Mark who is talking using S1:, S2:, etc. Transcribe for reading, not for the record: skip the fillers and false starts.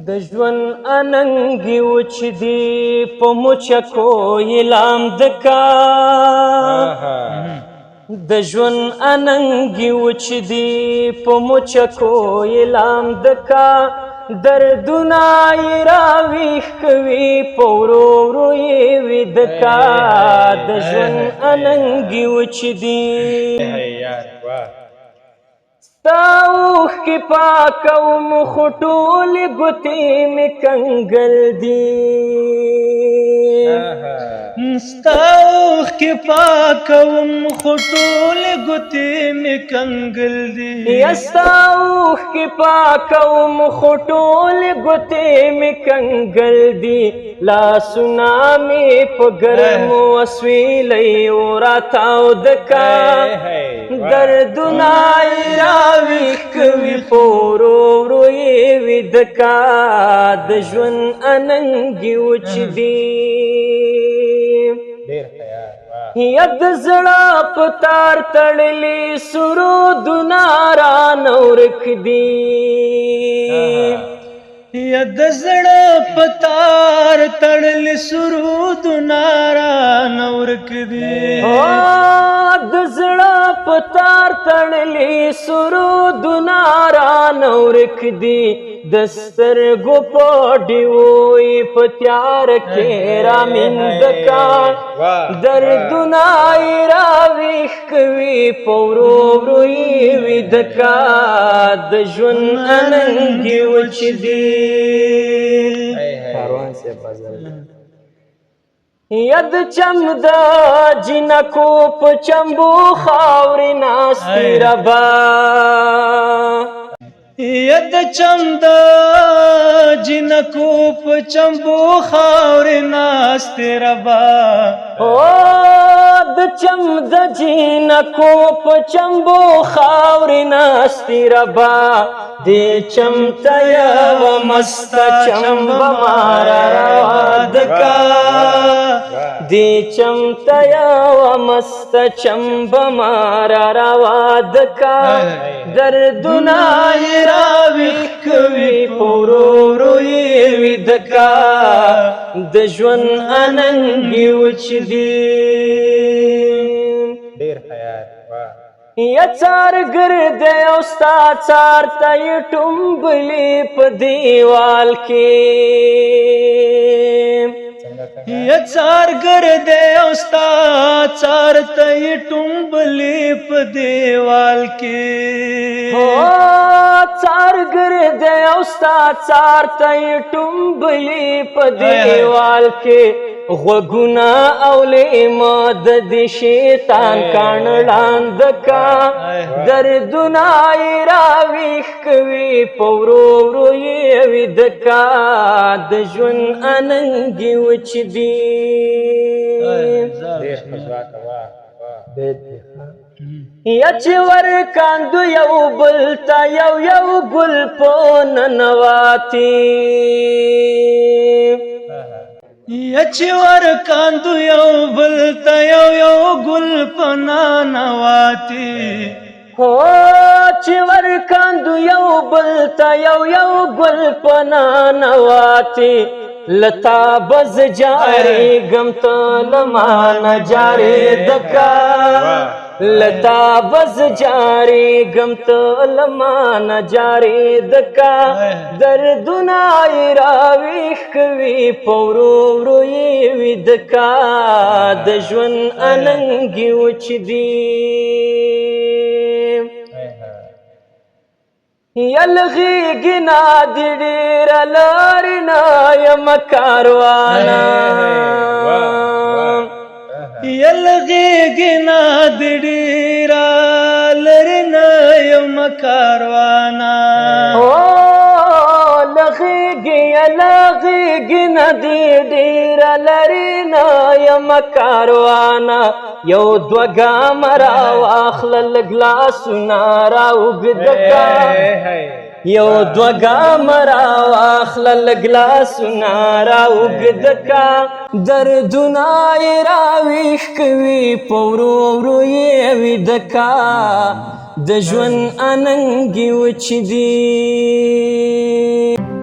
S1: د ژوند اننګي وچ دي په مچکو اعلان دکا د ژوند اننګي وچ دي په مچکو اعلان دکا دردونه یې راویښ کوي په ورو ورو یې ویدکا د ژوند اننګي وچ دي ستا اوښکې پاکوم خو ټولې ګوتې مې کنګل دي
S2: ستا اوښکې پاکوم خو ټولې ګوتې مې کنګل دي
S1: ستا اوښکې پاکوم خو ټولې ګوتې مې کنګل دي لاسونه مې په ګرمو اسویلیو راتاودکا دردونه یې راویښ کوي په ورو ورو یې ویدکا د ژوند اننګي وچ دي ید زړه په تار تړلي سرودونه رانه ورک دي
S2: ید زړه په تار تړلي سرودونه رانه ورک دي
S1: د زړه په تار تړلي سرودونه رانه ورک دي د سترګو په ډیوې په تیار کې رامندکا دردونه یې راویښ کوي په ورو ورو یې ویدکا د ژوند اننګي وچ دي ید چم د جنکو په چمبو خاورې ناستې ربا
S2: ید چم د جنکو په چمبو خاورې ناستې ربا
S1: د چم د جنکو په چمبو خاورې ناستې ربا دې چمته یوه مسته چمبه ماره راودکا دې چمته یوه مسته چمبه ماره راودکا دردونه یې راویښ کوي په ورو ورو یې ویدکا د ژوند اننګي وچ دي یا څارګر دی او ستا څار ته یې ټومبلې په دیوال کې
S2: یا څارګر دی او ستا څار ته یې ټومبلې په دیوال کې
S1: څارګر دی او ستا څار ته یې ټومبلې په دیوال کې غوږونه اولېمه د دې شیطان کاڼ ړانده دردونه یې راویښ کوي په ورو ورو یې ویدکا د ژوند اننګي وچ دي یا چې ورکاندو یو بل ته یو یو ګل په ننواتي
S2: یا چې ورکاندو یو بل ته یو یو ګل په ننواتي
S1: چې ورکاندو یو بل ته یو یو ګل په ننواتي لتا بز جاریږم ته له مانه جارېدکا لتا بز جاریږم ته له مانه جارېدکا دردونه یې راویښ کوي په ورو ورو یې ویدکا د ژوند اننګي وچ دي یلغیږي نه دي ډېره لارې نه یم کاروانه
S2: یلغیږي نه دي ډېره لارې نه یم کاروانه
S1: یلغیږي نه دي ډېره لارې نه یم کاروانه یو دوه ګامه راواخله لږ لاسونه راوږده یو دوه ګامه راواخله لږ لاسونه راوږده کا دردونه یې راویښ کوي په ورو ورو یې ویده کا د ژوند اننګي وچ دي